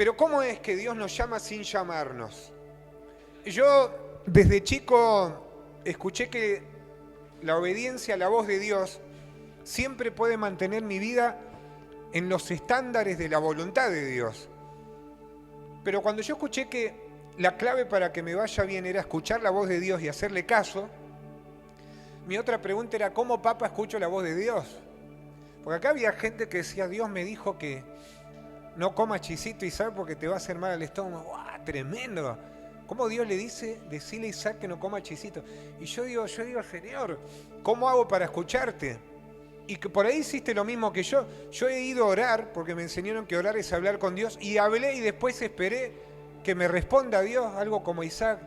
Pero ¿cómo es que Dios nos llama sin llamarnos? Yo desde chico escuché que la obediencia a la voz de Dios siempre puede mantener mi vida en los estándares de la voluntad de Dios. Pero cuando yo escuché que la clave para que me vaya bien era escuchar la voz de Dios y hacerle caso, mi otra pregunta era, ¿cómo, Papa, escucho la voz de Dios? Porque acá había gente que decía, Dios me dijo que no comas chisito, Isaac, porque te va a hacer mal al estómago. ¡Guau, tremendo! ¿Cómo Dios le dice, decirle a Isaac que no coma chisito? Y yo digo, Señor, ¿cómo hago para escucharte? Y que por ahí hiciste lo mismo que yo. Yo he ido a orar, porque me enseñaron que orar es hablar con Dios, y hablé y después esperé que me responda Dios, algo como Isaac,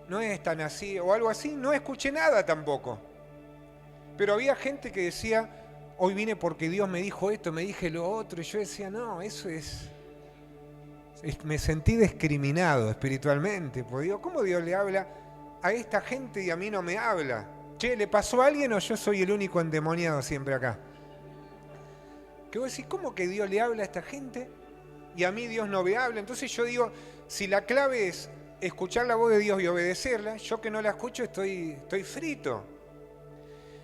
no es tan así, o algo así. No escuché nada tampoco. Pero había gente que decía, hoy vine porque Dios me dijo esto, me dije lo otro, y yo decía, no, eso es... Me sentí discriminado espiritualmente, porque digo, ¿cómo Dios le habla a esta gente y a mí no me habla? Che, ¿le pasó a alguien o yo soy el único endemoniado siempre acá? Que vos decís, ¿cómo que Dios le habla a esta gente y a mí Dios no me habla? Entonces yo digo, si la clave es escuchar la voz de Dios y obedecerla, yo que no la escucho estoy frito.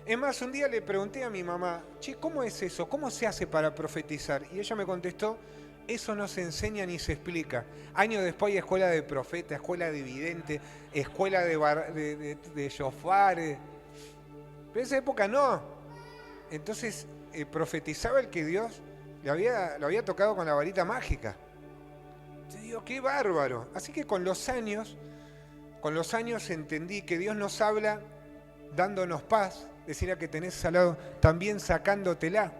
Es más, un día le pregunté a mi mamá, che, ¿cómo es eso? ¿Cómo se hace para profetizar? Y ella me contestó, eso no se enseña ni se explica. Años después hay escuela de profeta, escuela de vidente, escuela de shofar. Pero en esa época no. Entonces profetizaba el que Dios lo había tocado con la varita mágica. Te digo, qué bárbaro. Así que con los años entendí que Dios nos habla dándonos paz, decir a que tenés al lado, también sacándotela.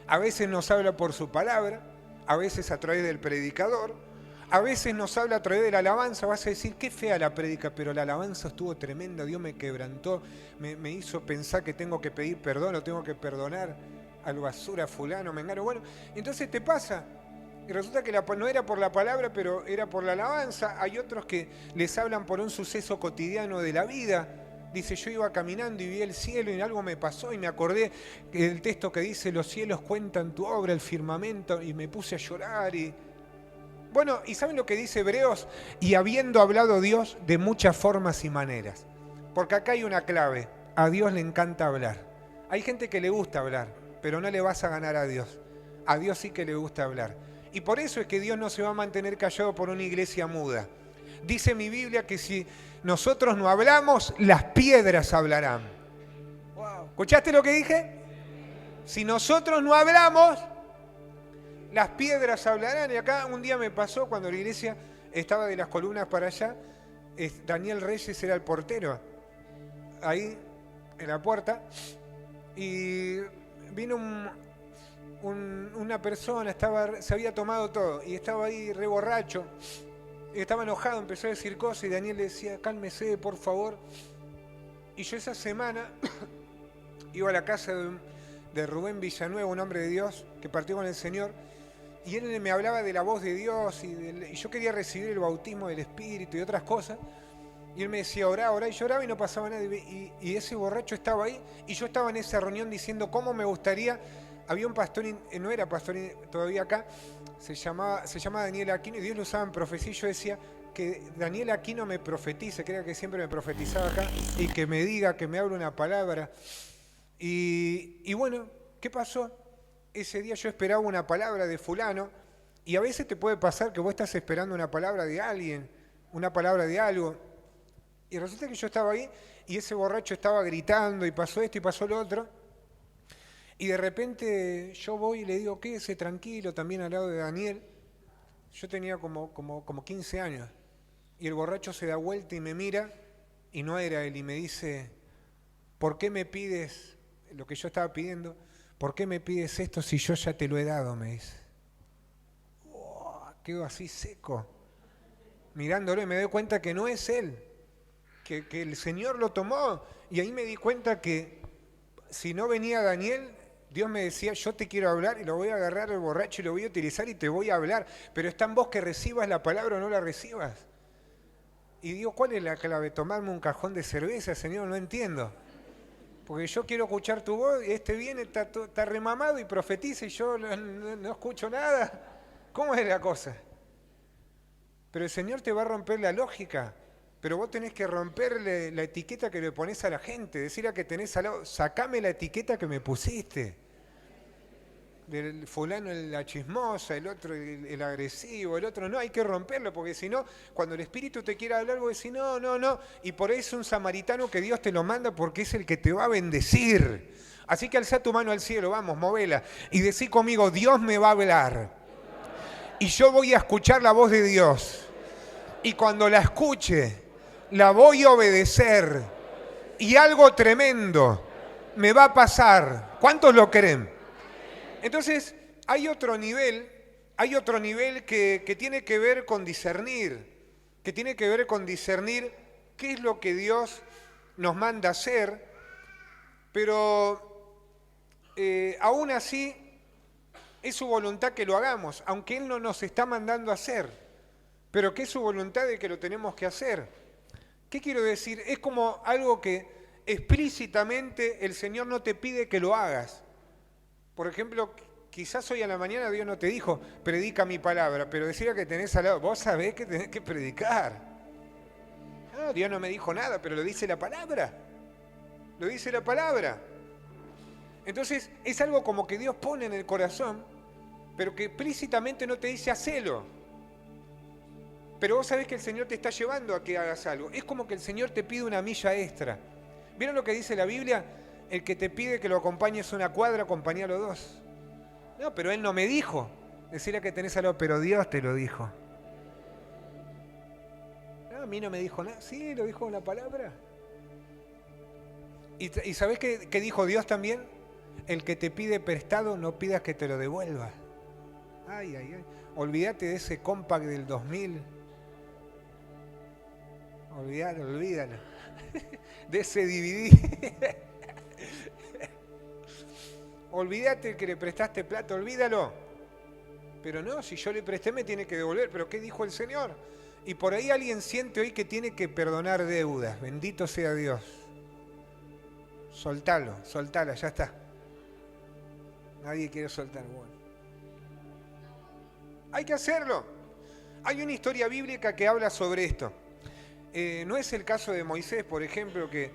A veces nos habla por su palabra, a veces a través del predicador, a veces nos habla a través de la alabanza. Vas a decir, qué fea la prédica, pero la alabanza estuvo tremenda, Dios me quebrantó, me hizo pensar que tengo que pedir perdón o tengo que perdonar al basura fulano, mengano. Bueno, entonces te pasa. Y resulta que no era por la palabra, pero era por la alabanza. Hay otros que les hablan por un suceso cotidiano de la vida. Dice, yo iba caminando y vi el cielo y algo me pasó y me acordé del texto que dice, los cielos cuentan tu obra, el firmamento, y me puse a llorar. Bueno, ¿y saben lo que dice Hebreos? Y habiendo hablado Dios de muchas formas y maneras. Porque acá hay una clave, a Dios le encanta hablar. Hay gente que le gusta hablar, pero no le vas a ganar a Dios. A Dios sí que le gusta hablar. Y por eso es que Dios no se va a mantener callado por una iglesia muda. Dice mi Biblia que si nosotros no hablamos, las piedras hablarán. Wow. ¿Escuchaste lo que dije? Si nosotros no hablamos, las piedras hablarán. Y acá un día me pasó cuando la iglesia estaba de las columnas para allá, Daniel Reyes era el portero, ahí en la puerta, y vino una persona, se había tomado todo, y estaba ahí re borracho, estaba enojado, empezó a decir cosas, y Daniel le decía, cálmese, por favor. Y yo esa semana iba a la casa de Rubén Villanueva, un hombre de Dios que partió con el Señor, y él me hablaba de la voz de Dios, y yo quería recibir el bautismo del Espíritu y otras cosas, y él me decía, orá, y lloraba y no pasaba nada, y ese borracho estaba ahí, y yo estaba en esa reunión diciendo cómo me gustaría. Había un pastor, no era pastor todavía acá, se llama Daniel Aquino, y Dios lo usaba en profecía, y yo decía que Daniel Aquino me profetice, que era que siempre me profetizaba acá, y que me diga, que me hable una palabra. Y bueno, ¿qué pasó? Ese día yo esperaba una palabra de fulano, y a veces te puede pasar que vos estás esperando una palabra de alguien, una palabra de algo, y resulta que yo estaba ahí, y ese borracho estaba gritando, y pasó esto y pasó lo otro, y de repente yo voy y le digo, quédese tranquilo, también al lado de Daniel. Yo tenía como 15 años, y el borracho se da vuelta y me mira, y no era él, y me dice, ¿por qué me pides lo que yo estaba pidiendo? ¿Por qué me pides esto si yo ya te lo he dado? Me dice. Quedo así seco, mirándolo, y me doy cuenta que no es él, que el Señor lo tomó. Y ahí me di cuenta que si no venía Daniel, Dios me decía, yo te quiero hablar, y lo voy a agarrar al borracho y lo voy a utilizar y te voy a hablar. Pero está en vos que recibas la palabra o no la recibas. Y digo, ¿cuál es la clave? ¿Tomarme un cajón de cerveza, Señor? No entiendo. Porque yo quiero escuchar tu voz, y este viene, está remamado y profetiza y yo no escucho nada. ¿Cómo es la cosa? Pero el Señor te va a romper la lógica. Pero vos tenés que romperle la etiqueta que le pones a la gente. Decir a que tenés al lado, sacame la etiqueta que me pusiste. Del fulano la chismosa, el otro el agresivo, el otro no, hay que romperlo, porque si no, cuando el Espíritu te quiera hablar, vos decís, no, no, no, y por eso es un samaritano que Dios te lo manda porque es el que te va a bendecir. Así que alza tu mano al cielo, vamos, movela, y decí conmigo, Dios me va a hablar, y yo voy a escuchar la voz de Dios, y cuando la escuche, la voy a obedecer, y algo tremendo me va a pasar. ¿Cuántos lo creen? Entonces, hay otro nivel que tiene que ver con discernir, qué es lo que Dios nos manda hacer, pero aún así es su voluntad que lo hagamos, aunque Él no nos está mandando a hacer, pero que es su voluntad de que lo tenemos que hacer. ¿Qué quiero decir? Es como algo que explícitamente el Señor no te pide que lo hagas. Por ejemplo, quizás hoy a la mañana Dios no te dijo, predica mi palabra, pero decía que tenés al lado, vos sabés que tenés que predicar. No, Dios no me dijo nada, pero lo dice la palabra. Lo dice la palabra. Entonces, es algo como que Dios pone en el corazón, pero que explícitamente no te dice hacelo. Pero vos sabés que el Señor te está llevando a que hagas algo. Es como que el Señor te pide una milla extra. ¿Vieron lo que dice la Biblia? El que te pide que lo acompañes una cuadra, acompañalo 2. No, pero Él no me dijo. Decirle que tenés algo, pero Dios te lo dijo. No, a mí no me dijo nada. Sí, lo dijo en la palabra. ¿Y sabés qué dijo Dios también? El que te pide prestado, no pidas que te lo devuelva. Ay, ay, ay. Olvídate de ese compact del 2000. Olvídalo. De ese DVD. Olvídate que le prestaste plata, olvídalo. Pero no, si yo le presté me tiene que devolver. ¿Pero qué dijo el Señor? Y por ahí alguien siente hoy que tiene que perdonar deudas. Bendito sea Dios. Soltala, ya está. Nadie quiere soltar. Bueno. Hay que hacerlo. Hay una historia bíblica que habla sobre esto. No es el caso de Moisés, por ejemplo, que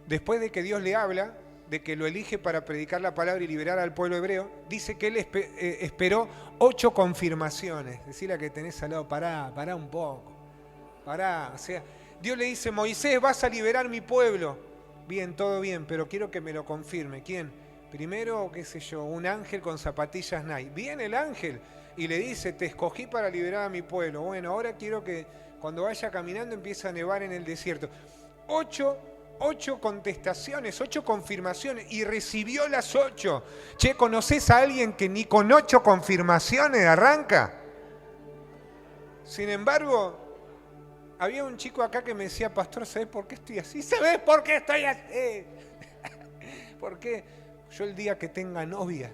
después de que Dios le habla, de que lo elige para predicar la palabra y liberar al pueblo hebreo, dice que él esperó 8 confirmaciones. Decirle a que tenés al lado, pará un poco. Pará, o sea, Dios le dice, Moisés, vas a liberar mi pueblo. Bien, todo bien, pero quiero que me lo confirme. ¿Quién? Primero, qué sé yo, un ángel con zapatillas Nike. Viene el ángel y le dice, te escogí para liberar a mi pueblo. Bueno, ahora quiero que cuando vaya caminando empiece a nevar en el desierto. 8 contestaciones, 8 confirmaciones, y recibió las 8. Che, ¿conocés a alguien que ni con 8 confirmaciones arranca? Sin embargo, había un chico acá que me decía, pastor, ¿sabés por qué estoy así? ¿Sabés por qué estoy así? ¿Por qué? Yo el día que tenga novia,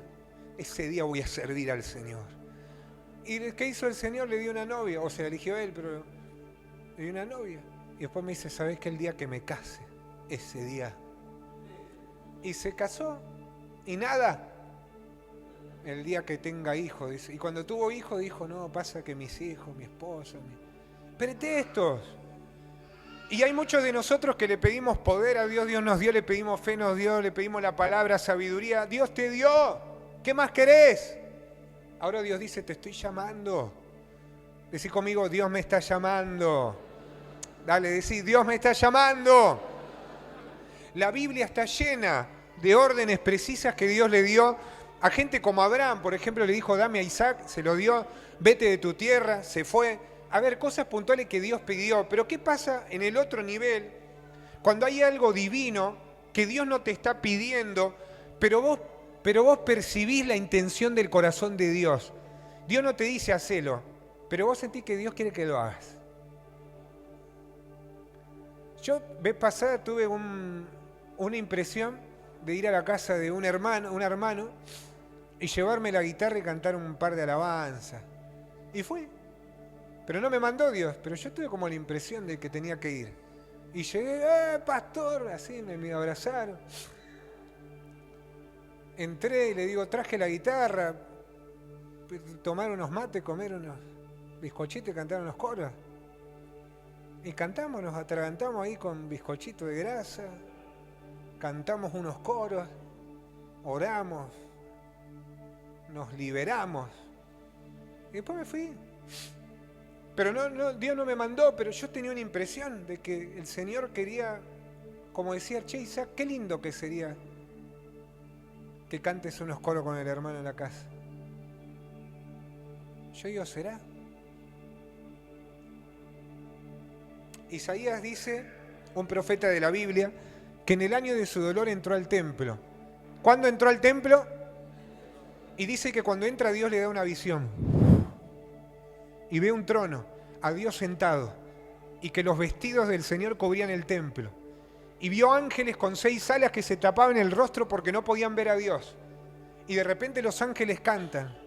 ese día voy a servir al Señor. ¿Y qué hizo el Señor? Le dio una novia, o se la eligió él, pero le dio una novia. Y después me dice, ¿sabés que el día que me case, ese día? Y se casó, y nada. El día que tenga hijos, dice. Y cuando tuvo hijos, dijo, no, pasa que mis hijos, mi esposa, pretextos. Y hay muchos de nosotros que le pedimos poder a Dios, Dios nos dio, le pedimos fe, nos dio, le pedimos la palabra, sabiduría, Dios te dio, ¿qué más querés? Ahora Dios dice, te estoy llamando. Decí conmigo, Dios me está llamando. Dale, decí, Dios me está llamando. La Biblia está llena de órdenes precisas que Dios le dio a gente como Abraham, por ejemplo, le dijo, dame a Isaac, se lo dio, vete de tu tierra, se fue. A ver, cosas puntuales que Dios pidió. Pero ¿qué pasa en el otro nivel? Cuando hay algo divino que Dios no te está pidiendo, pero vos percibís la intención del corazón de Dios. Dios no te dice hacelo, pero vos sentís que Dios quiere que lo hagas. Yo, vez pasada, tuve una impresión de ir a la casa de un hermano, y llevarme la guitarra y cantar un par de alabanzas. Y fui. Pero no me mandó Dios, pero yo tuve como la impresión de que tenía que ir. Y llegué, pastor, así me abrazaron. Entré y le digo, traje la guitarra, tomar unos mates, comer unos bizcochitos y cantar unos coros. Y cantamos, nos atragantamos ahí con bizcochito de grasa, cantamos unos coros, oramos, nos liberamos. Y después me fui. Pero no, Dios no me mandó, pero yo tenía una impresión de que el Señor quería, como decía Che Isaac, qué lindo que sería que cantes unos coros con el hermano en la casa. Yo digo, ¿será? Isaías dice, un profeta de la Biblia, que en el año de su dolor entró al templo. ¿Cuándo entró al templo? Y dice que cuando entra Dios le da una visión. Y ve un trono, a Dios sentado, y que los vestidos del Señor cubrían el templo. Y vio ángeles con 6 alas que se tapaban el rostro porque no podían ver a Dios. Y de repente los ángeles cantan.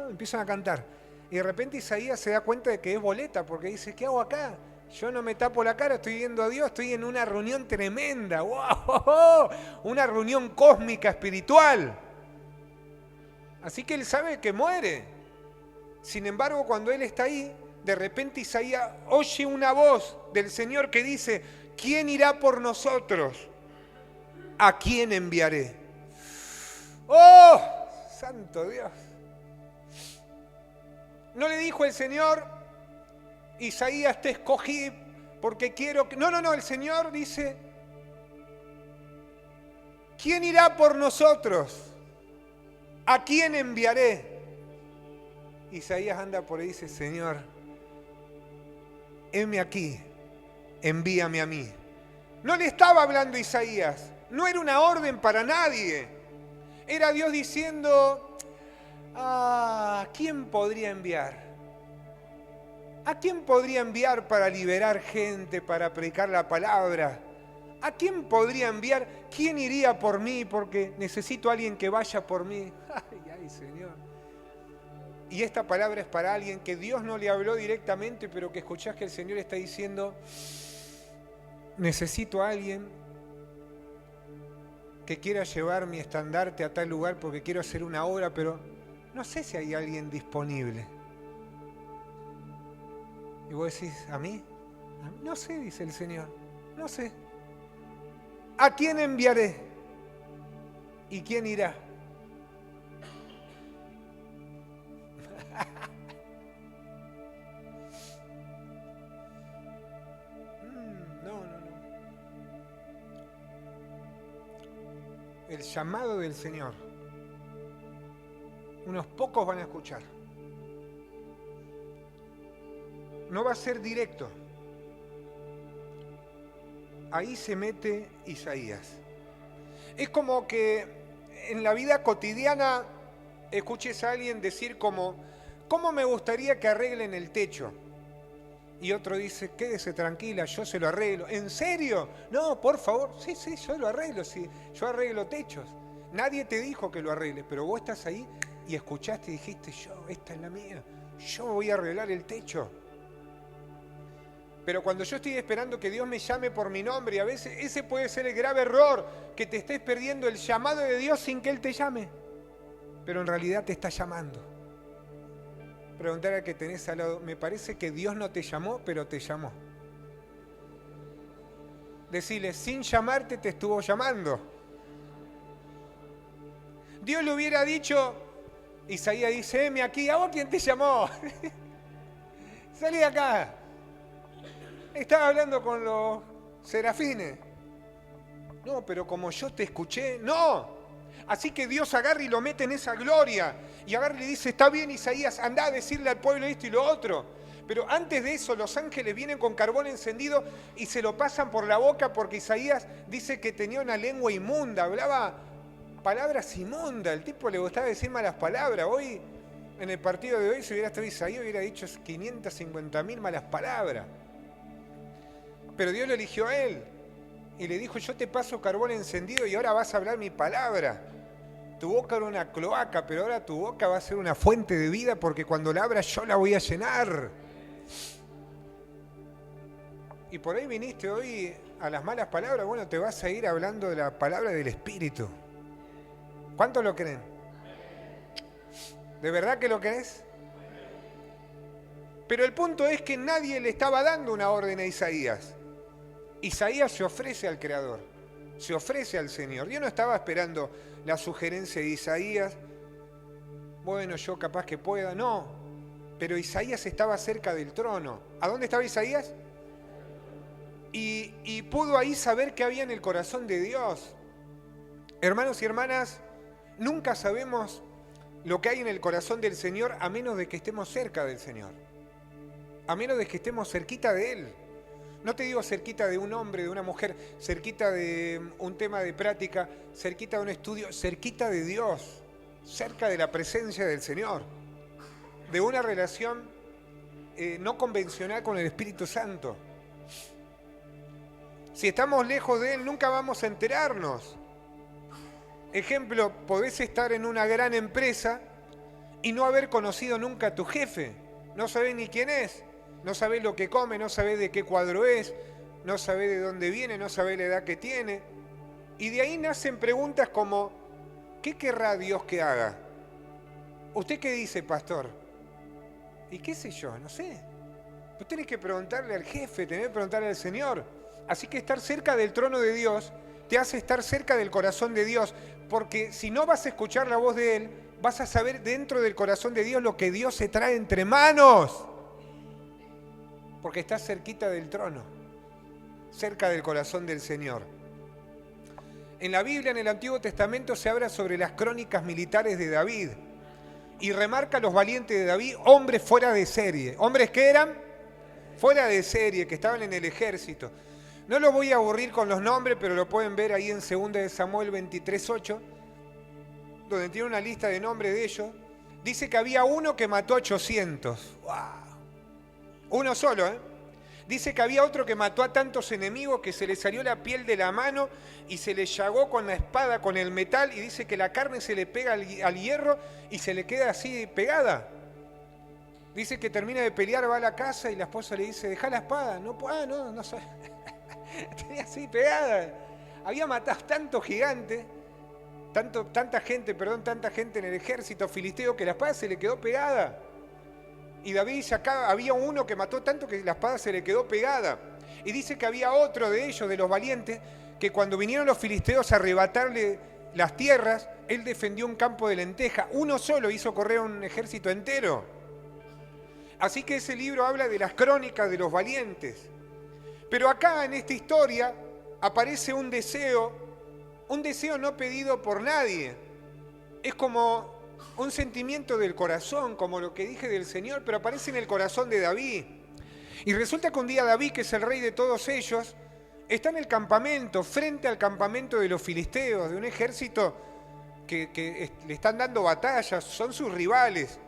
Empiezan a cantar. Y de repente Isaías se da cuenta de que es boleta, porque dice, ¿qué hago acá? Yo no me tapo la cara, estoy viendo a Dios, estoy en una reunión tremenda. ¡Wow! Una reunión cósmica, espiritual. Así que él sabe que muere. Sin embargo, cuando él está ahí, de repente Isaías oye una voz del Señor que dice, ¿quién irá por nosotros? ¿A quién enviaré? ¡Oh! ¡Santo Dios! No le dijo el Señor, Isaías, te escogí porque quiero que... No, el Señor dice, ¿quién irá por nosotros? ¿A quién enviaré? Isaías anda por ahí y dice, Señor, heme aquí, envíame a mí. No le estaba hablando Isaías, no era una orden para nadie. Era Dios diciendo, ¿a quién podría enviar? ¿A quién podría enviar para liberar gente, para predicar la palabra? ¿A quién podría enviar? ¿Quién iría por mí? Porque necesito a alguien que vaya por mí. Ay, Señor. Y esta palabra es para alguien que Dios no le habló directamente, pero que escuchás que el Señor está diciendo, necesito a alguien que quiera llevar mi estandarte a tal lugar porque quiero hacer una obra, pero no sé si hay alguien disponible. Y vos decís, ¿a mí? No sé, dice el Señor, no sé. ¿A quién enviaré? ¿Y quién irá? No. El llamado del Señor. Unos pocos van a escuchar. No va a ser directo. Ahí se mete Isaías. Es como que en la vida cotidiana escuches a alguien decir como, ¿cómo me gustaría que arreglen el techo? Y otro dice, quédese tranquila, yo se lo arreglo. ¿En serio? No, por favor. Sí, yo lo arreglo, sí. Yo arreglo techos. Nadie te dijo que lo arregles, pero vos estás ahí y escuchaste y dijiste, esta es la mía. Yo voy a arreglar el techo. Pero cuando yo estoy esperando que Dios me llame por mi nombre, y a veces ese puede ser el grave error, que te estés perdiendo el llamado de Dios sin que Él te llame. Pero en realidad te está llamando. Preguntar al que tenés al lado, me parece que Dios no te llamó, pero te llamó. Decirle, sin llamarte te estuvo llamando. Dios le hubiera dicho, Isaías dice, heme aquí, ¿a vos quién te llamó? Salí de acá. Estaba hablando con los serafines. No, pero como yo te escuché, no. Así que Dios agarra y lo mete en esa gloria. Y agarra y le dice, está bien Isaías, andá a decirle al pueblo esto y lo otro. Pero antes de eso los ángeles vienen con carbón encendido y se lo pasan por la boca porque Isaías dice que tenía una lengua inmunda, hablaba palabras inmundas. El tipo le gustaba decir malas palabras. Hoy, en el partido de hoy, si hubiera estado Isaías, hubiera dicho 550.000 malas palabras. Pero Dios lo eligió a él y le dijo, yo te paso carbón encendido y ahora vas a hablar mi palabra. Tu boca era una cloaca, pero ahora tu boca va a ser una fuente de vida porque cuando la abras yo la voy a llenar. Y por ahí viniste hoy a las malas palabras, bueno, te vas a ir hablando de la palabra del Espíritu. ¿Cuántos lo creen? ¿De verdad que lo crees? Pero el punto es que nadie le estaba dando una orden a Isaías. Isaías se ofrece al Creador, se ofrece al Señor. Yo no estaba esperando la sugerencia de Isaías, bueno, yo capaz que pueda, no. Pero Isaías estaba cerca del trono. ¿A dónde estaba Isaías? Y pudo ahí saber qué había en el corazón de Dios. Hermanos y hermanas, nunca sabemos lo que hay en el corazón del Señor a menos de que estemos cerca del Señor. A menos de que estemos cerquita de Él. No te digo cerquita de un hombre, de una mujer, cerquita de un tema de práctica, cerquita de un estudio, cerquita de Dios, cerca de la presencia del Señor, de una relación no convencional con el Espíritu Santo. Si estamos lejos de Él, nunca vamos a enterarnos. Ejemplo, podés estar en una gran empresa y no haber conocido nunca a tu jefe. No sabés ni quién es, no sabés lo que come, no sabés de qué cuadro es, no sabés de dónde viene, no sabés la edad que tiene. Y de ahí nacen preguntas como, ¿qué querrá Dios que haga? ¿Usted qué dice, pastor? ¿Y qué sé yo? No sé. Tú tenés que preguntarle al jefe, tenés que preguntarle al Señor. Así que estar cerca del trono de Dios te hace estar cerca del corazón de Dios, porque si no vas a escuchar la voz de Él, vas a saber dentro del corazón de Dios lo que Dios se trae entre manos. Porque estás cerquita del trono, cerca del corazón del Señor. En la Biblia, en el Antiguo Testamento, se habla sobre las crónicas militares de David y remarca a los valientes de David, hombres fuera de serie. ¿Hombres que eran? Fuera de serie, que estaban en el ejército. No los voy a aburrir con los nombres, pero lo pueden ver ahí en 2 de Samuel 23:8, donde tiene una lista de nombres de ellos. Dice que había uno que mató a 800. ¡Wow! Uno solo, ¿eh? Dice que había otro que mató a tantos enemigos que se le salió la piel de la mano y se le llagó con la espada, con el metal, y dice que la carne se le pega al hierro y se le queda así pegada. Dice que termina de pelear, va a la casa y la esposa le dice, dejá la espada. No, no sabe. Tenía así pegada. Había matado tantos gigantes, tanta gente en el ejército filisteo que la espada se le quedó pegada. Y David dice, acá había uno que mató tanto que la espada se le quedó pegada. Y dice que había otro de ellos, de los valientes, que cuando vinieron los filisteos a arrebatarle las tierras, él defendió un campo de lenteja. Uno solo hizo correr a un ejército entero. Así que ese libro habla de las crónicas de los valientes. Pero acá en esta historia aparece un deseo no pedido por nadie. Es como un sentimiento del corazón, como lo que dije del Señor, pero aparece en el corazón de David. Y resulta que un día David, que es el rey de todos ellos, está en el campamento, frente al campamento de los filisteos, de un ejército que le están dando batallas, son sus rivales.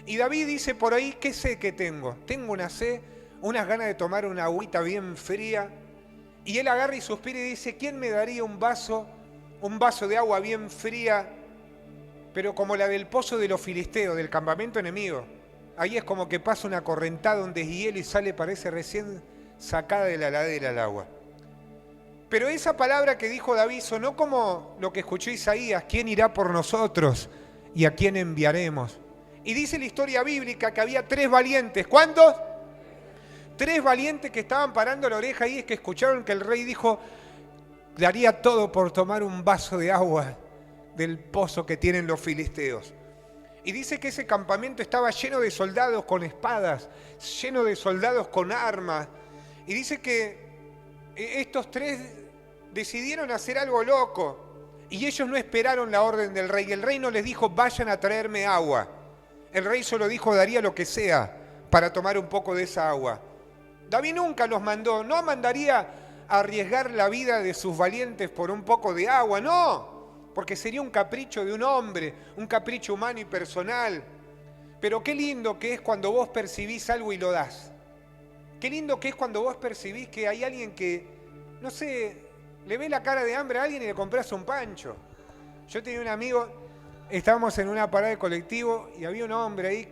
Y David dice por ahí, ¿qué sed que tengo? Tengo una sed, unas ganas de tomar una agüita bien fría. Y él agarra y suspira y dice, ¿quién me daría un vaso de agua bien fría, pero como la del pozo de los filisteos, del campamento enemigo? Ahí es como que pasa una correntada, un deshielo y sale, parece recién sacada de la ladera el agua. Pero esa palabra que dijo David sonó como lo que escuchó Isaías, ¿quién irá por nosotros y a quién enviaremos? Y dice la historia bíblica que había 3 valientes. ¿Cuántos? 3 valientes que estaban parando la oreja y es que escucharon que el rey dijo, daría todo por tomar un vaso de agua del pozo que tienen los filisteos. Y dice que ese campamento estaba lleno de soldados con espadas, lleno de soldados con armas. Y dice que estos 3 decidieron hacer algo loco. Y ellos no esperaron la orden del rey. El rey no les dijo, vayan a traerme agua. El rey solo dijo, daría lo que sea para tomar un poco de esa agua. David nunca los mandó, no mandaría a arriesgar la vida de sus valientes por un poco de agua, no, porque sería un capricho de un hombre, un capricho humano y personal. Pero qué lindo que es cuando vos percibís algo y lo das. Qué lindo que es cuando vos percibís que hay alguien que, no sé, le ve la cara de hambre a alguien y le compras un pancho. Yo tenía un amigo, estábamos en una parada de colectivo y había un hombre ahí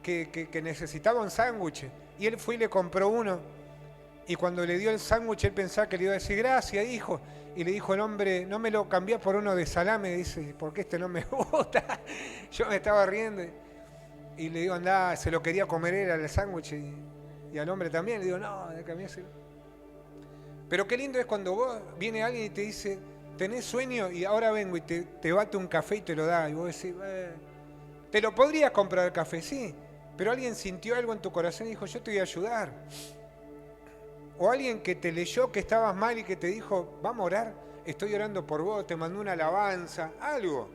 que necesitaba un sándwich. Y él fue y le compró uno. Y cuando le dio el sándwich, él pensaba que le iba a decir, gracias, hijo. Y Y le dijo el hombre, no me lo cambiás por uno de salame, dice, porque este no me gusta. Yo me estaba riendo. Y le digo, andá, se lo quería comer él al sándwich y al hombre también. Le digo, no, cambiáselo. Pero qué lindo es cuando vos viene alguien y te dice, ¿tenés sueño? Y ahora vengo y te bate un café y te lo da. Y vos decís, te lo podrías comprar el café, sí. Pero alguien sintió algo en tu corazón y dijo, yo te voy a ayudar. O alguien que te leyó que estabas mal y que te dijo, vamos a orar, estoy orando por vos, te mandó una alabanza, algo.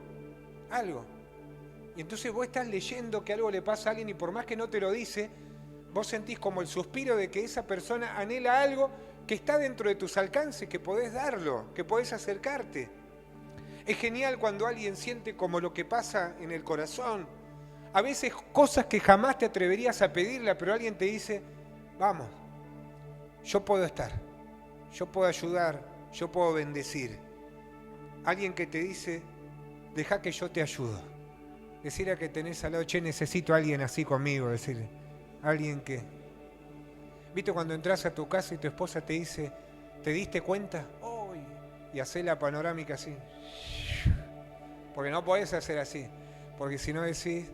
Y entonces vos estás leyendo que algo le pasa a alguien y por más que no te lo dice, vos sentís como el suspiro de que esa persona anhela algo que está dentro de tus alcances, que podés darlo, que podés acercarte. Es genial cuando alguien siente como lo que pasa en el corazón. A veces cosas que jamás te atreverías a pedirla, pero alguien te dice, vamos. Yo puedo estar, yo puedo ayudar, yo puedo bendecir. Alguien que te dice, deja que yo te ayudo. Decirle a que tenés al lado, che, necesito a alguien así conmigo, decirle. Alguien que... ¿Viste cuando entras a tu casa y tu esposa te dice, ¿te diste cuenta? ¡Uy! Y hacés la panorámica así. Porque no podés hacer así. Porque si no decís,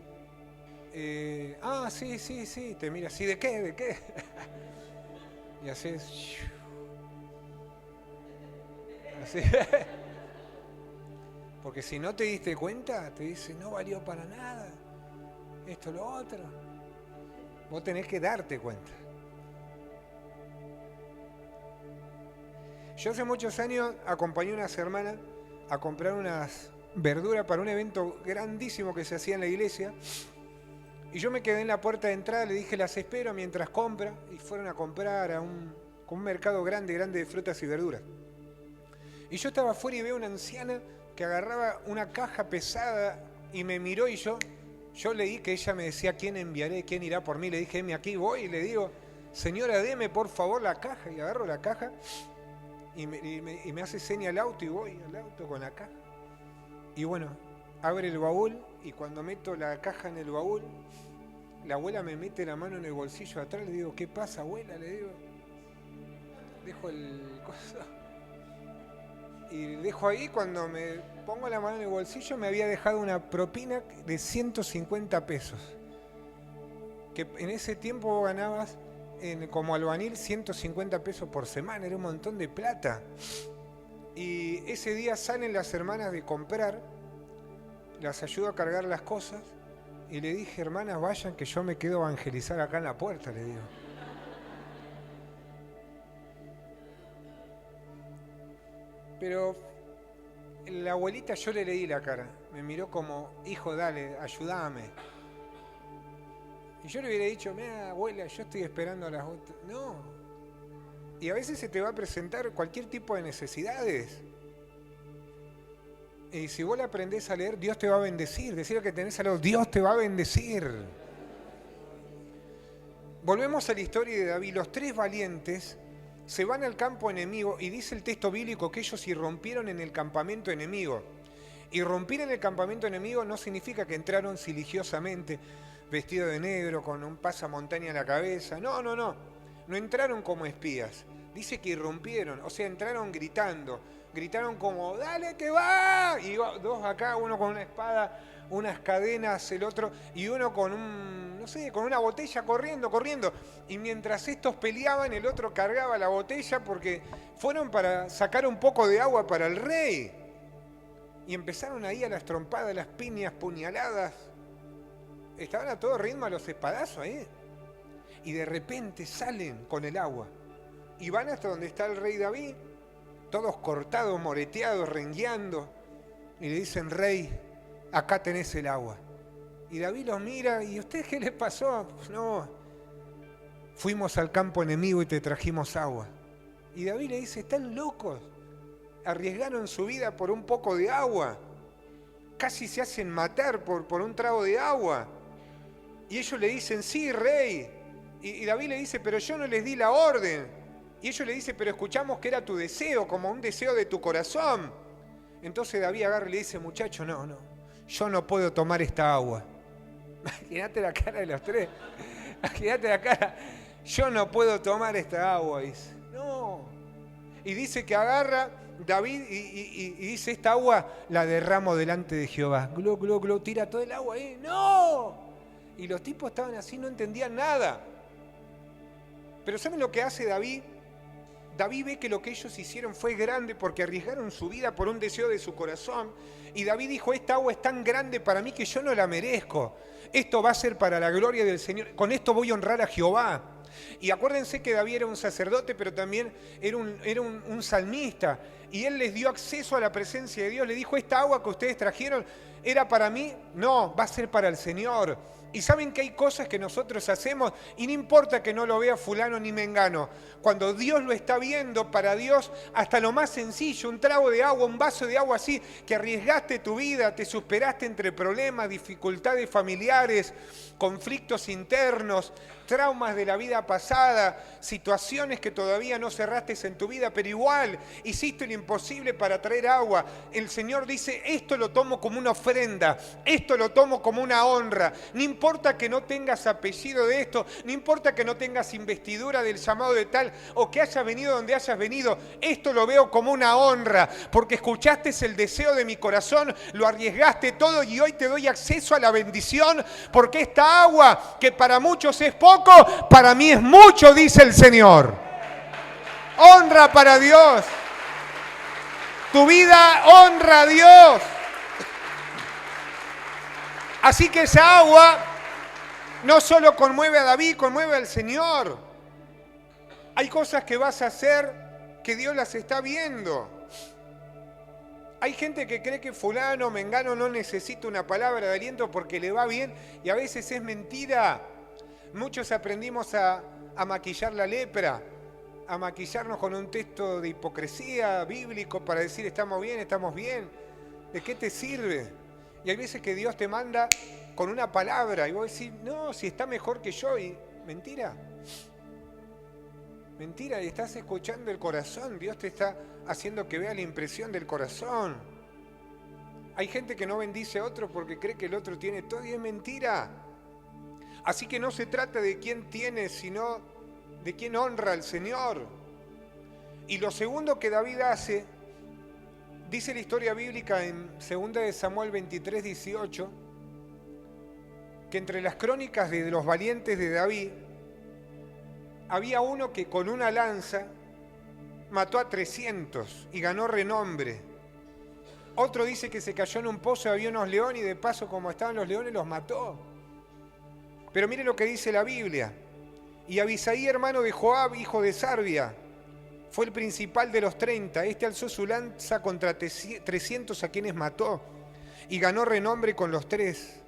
sí, te mira así, ¿de qué? ¿De qué? Y haces así. Porque si no te diste cuenta, te dice, no valió para nada, esto, lo otro. Vos tenés que darte cuenta. Yo hace muchos años acompañé a unas hermanas a comprar unas verduras para un evento grandísimo que se hacía en la iglesia. Y yo me quedé en la puerta de entrada, le dije, las espero mientras compra. Y fueron a comprar a un mercado grande de frutas y verduras. Y yo estaba afuera y veo una anciana que agarraba una caja pesada y me miró y yo leí que ella me decía, ¿quién enviaré? ¿Quién irá por mí? Le dije, aquí voy y le digo, señora, deme por favor la caja. Y agarro la caja y me hace seña al auto y voy al auto con la caja. Y bueno, abre el baúl y cuando meto la caja en el baúl, la abuela me mete la mano en el bolsillo de atrás, le digo, ¿qué pasa, abuela? Le digo, dejo el coso. Y dejo ahí, cuando me pongo la mano en el bolsillo, me había dejado una propina de 150 pesos. Que en ese tiempo vos ganabas, como albañil, 150 pesos por semana, era un montón de plata. Y ese día salen las hermanas de comprar, las ayudo a cargar las cosas, y le dije, hermanas, vayan que yo me quedo a evangelizar acá en la puerta, le digo. Pero la abuelita, yo le leí la cara, me miró como, hijo, dale, ayúdame. Y yo le hubiera dicho, mira, abuela, yo estoy esperando a las otras. No. Y a veces se te va a presentar cualquier tipo de necesidades. Y si vos la aprendés a leer, Dios te va a bendecir. Decir que tenés al lado, Dios te va a bendecir. Volvemos a la historia de David. Los 3 valientes se van al campo enemigo y dice el texto bíblico que ellos irrumpieron en el campamento enemigo. Irrumpir en el campamento enemigo no significa que entraron siligiosamente, vestidos de negro, con un pasamontaña en la cabeza. No. No entraron como espías. Dice que irrumpieron, o sea, entraron gritando. Gritaron como, ¡dale que va! Y 2 acá, uno con una espada, unas cadenas, el otro, y uno con con una botella corriendo. Y mientras estos peleaban, el otro cargaba la botella porque fueron para sacar un poco de agua para el rey. Y empezaron ahí a las trompadas, las piñas, puñaladas. Estaban a todo ritmo a los espadazos ahí. Y de repente salen con el agua. Y van hasta donde está el rey David, todos cortados, moreteados, rengueando. Y le dicen, rey, acá tenés el agua. Y David los mira, ¿y usted qué le pasó? Pues no, fuimos al campo enemigo y te trajimos agua. Y David le dice, están locos. Arriesgaron su vida por un poco de agua. Casi se hacen matar por un trago de agua. Y ellos le dicen, sí, rey. Y David le dice, pero yo no les di la orden. Y ellos le dicen, pero escuchamos que era tu deseo, como un deseo de tu corazón. Entonces David agarra y le dice, muchacho, no, yo no puedo tomar esta agua. Imagínate la cara de los 3. Imagínate la cara. Yo no puedo tomar esta agua, dice. No. Y dice que agarra David y dice, esta agua la derramo delante de Jehová. Glu, glu, glu, tira todo el agua ahí. ¡No! Y los tipos estaban así, no entendían nada. Pero ¿saben lo que hace David? David ve que lo que ellos hicieron fue grande porque arriesgaron su vida por un deseo de su corazón. Y David dijo, esta agua es tan grande para mí que yo no la merezco. Esto va a ser para la gloria del Señor. Con esto voy a honrar a Jehová. Y acuérdense que David era un sacerdote, pero también era un salmista. Y él les dio acceso a la presencia de Dios. Le dijo, esta agua que ustedes trajeron, ¿era para mí? No, va a ser para el Señor. Y saben que hay cosas que nosotros hacemos y no importa que no lo vea fulano ni mengano. Cuando Dios lo está viendo, para Dios hasta lo más sencillo, un trago de agua, un vaso de agua así, que arriesgaste tu vida, te superaste entre problemas, dificultades familiares, conflictos internos, traumas de la vida pasada, situaciones que todavía no cerraste en tu vida, pero igual hiciste lo imposible para traer agua. El Señor dice, esto lo tomo como una ofrenda, esto lo tomo como una honra. No importa que no tengas apellido de esto, no importa que no tengas investidura del llamado de tal, o que hayas venido donde hayas venido, esto lo veo como una honra, porque escuchaste el deseo de mi corazón, lo arriesgaste todo y hoy te doy acceso a la bendición, porque esta agua, que para muchos es poco, para mí es mucho, dice el Señor. Honra para Dios. Tu vida honra a Dios. Así que esa agua no solo conmueve a David, conmueve al Señor. Hay cosas que vas a hacer que Dios las está viendo. Hay gente que cree que fulano o mengano no necesita una palabra de aliento porque le va bien y a veces es mentira. Muchos aprendimos a maquillar la lepra, a maquillarnos con un texto de hipocresía bíblico para decir estamos bien, estamos bien. ¿De qué te sirve? Y hay veces que Dios te manda con una palabra y vos decís, no, si está mejor que yo. Y mentira. Mentira, y estás escuchando el corazón. Dios te está haciendo que vea la impresión del corazón. Hay gente que no bendice a otro porque cree que el otro tiene todo y es mentira. Así que no se trata de quién tiene, sino de quién honra al Señor. Y lo segundo que David hace, dice la historia bíblica en 2 de Samuel 23, 18, que entre las crónicas de los valientes de David, había uno que con una lanza mató a 300 y ganó renombre. Otro dice que se cayó en un pozo, había unos leones y de paso como estaban los leones los mató. Pero mire lo que dice la Biblia. Y Abisaí, hermano de Joab, hijo de Sarbia, fue el principal de los 30. Este alzó su lanza contra 300 a quienes mató y ganó renombre con los 3.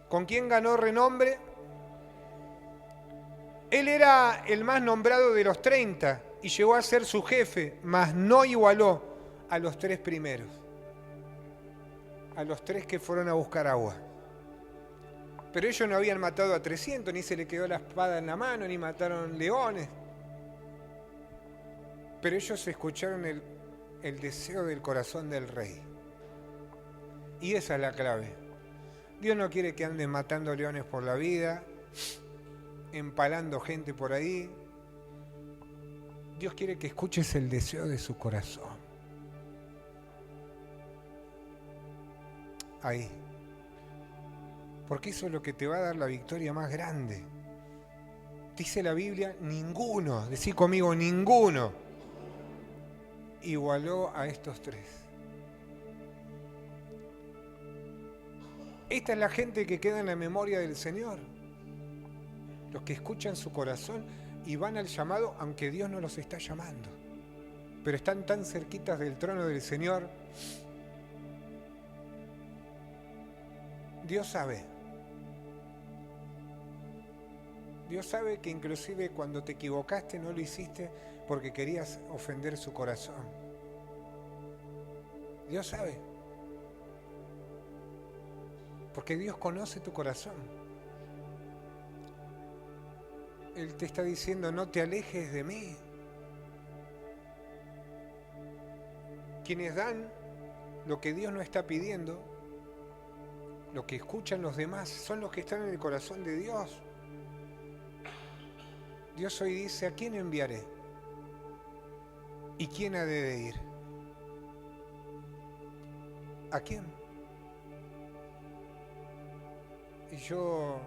¿Con quién ganó renombre? Él era el más nombrado de los 30 y llegó a ser su jefe, mas no igualó a los 3 primeros. A los 3 que fueron a buscar agua. Pero ellos no habían matado a 300, ni se le quedó la espada en la mano, ni mataron leones. Pero ellos escucharon el deseo del corazón del rey. Y esa es la clave. Dios no quiere que anden matando leones por la vida, empalando gente por ahí. Dios quiere que escuches el deseo de su corazón. Ahí. Porque eso es lo que te va a dar la victoria más grande. Dice la Biblia, ninguno, decí conmigo, ninguno, igualó a estos 3. Esta es la gente que queda en la memoria del Señor. Los que escuchan su corazón y van al llamado, aunque Dios no los está llamando. Pero están tan cerquitas del trono del Señor. Dios sabe. Dios sabe que inclusive cuando te equivocaste no lo hiciste porque querías ofender su corazón. Dios sabe. Porque Dios conoce tu corazón. Él te está diciendo, no te alejes de mí. Quienes dan lo que Dios no está pidiendo, lo que escuchan los demás, son los que están en el corazón de Dios. Dios hoy dice, ¿a quién enviaré? ¿Y quién ha de ir? ¿A quién? Y yo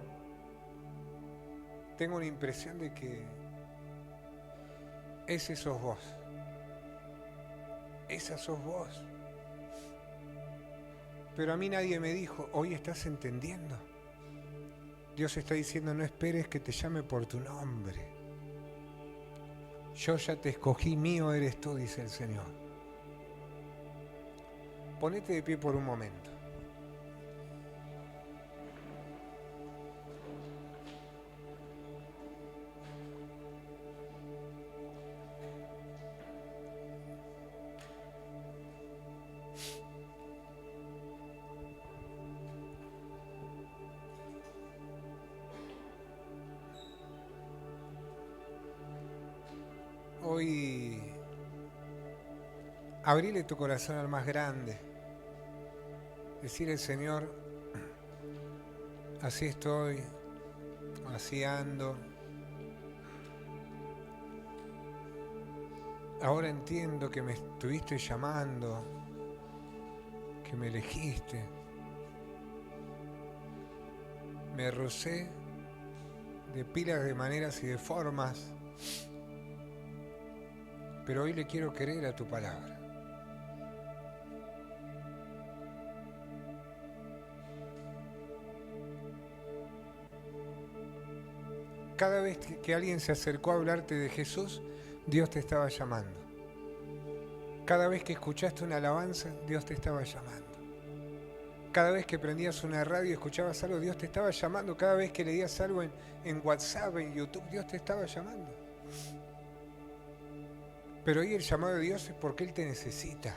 tengo una impresión de que ese sos vos. Esa sos vos. Pero a mí nadie me dijo, hoy estás entendiendo. Dios está diciendo, no esperes que te llame por tu nombre. Yo ya te escogí, mío eres tú, dice el Señor. Ponete de pie por un momento. Hoy abrile tu corazón al más grande. Decirle, Señor, así estoy, así ando. Ahora entiendo que me estuviste llamando, que me elegiste. Me rocé de pilas de maneras y de formas, pero hoy le quiero querer a tu palabra. Cada vez que alguien se acercó a hablarte de Jesús, Dios te estaba llamando. Cada vez que escuchaste una alabanza, Dios te estaba llamando. Cada vez que prendías una radio y escuchabas algo, Dios te estaba llamando. Cada vez que leías algo en WhatsApp, en YouTube, Dios te estaba llamando. Pero hoy el llamado de Dios es porque Él te necesita.